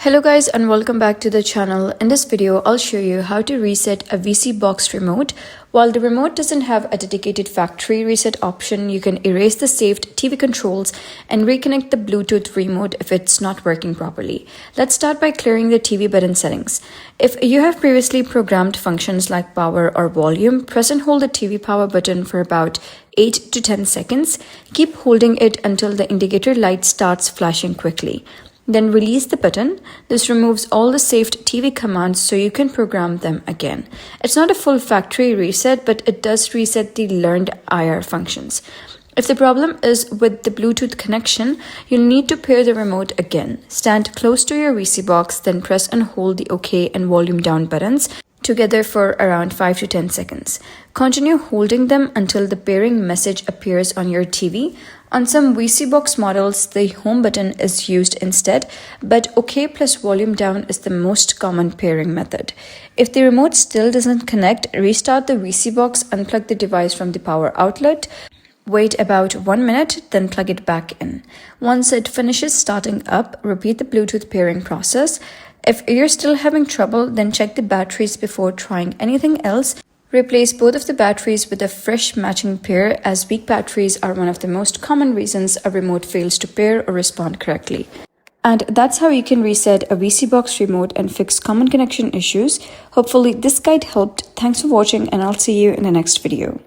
Hello guys and welcome back to the channel. In this video, I'll show you how to reset a VSeeBox remote. While the remote doesn't have a dedicated factory reset option, you can erase the saved TV controls and reconnect the Bluetooth remote if it's not working properly. Let's start by clearing the TV button settings. If you have previously programmed functions like power or volume, press and hold the TV power button for about 8 to 10 seconds. Keep holding it until the indicator light starts flashing quickly. Then release the button. This removes all the saved TV commands so you can program them again. It's not a full factory reset, but it does reset the learned IR functions. If the problem is with the Bluetooth connection, you'll need to pair the remote again. Stand close to your VSeeBox, then press and hold the OK and volume down buttons together for around 5 to 10 seconds. Continue holding them until the pairing message appears on your TV. On some VSeeBox models, the home button is used instead, but OK plus volume down is the most common pairing method. If the remote still doesn't connect, restart the VSeeBox, unplug the device from the power outlet. Wait about 1 minute, then plug it back in. Once it finishes starting up, repeat the Bluetooth pairing process. If you're still having trouble, then check the batteries before trying anything else. Replace both of the batteries with a fresh matching pair, as weak batteries are one of the most common reasons a remote fails to pair or respond correctly. And that's how you can reset a VSeeBox remote and fix common connection issues. Hopefully this guide helped. Thanks for watching and I'll see you in the next video.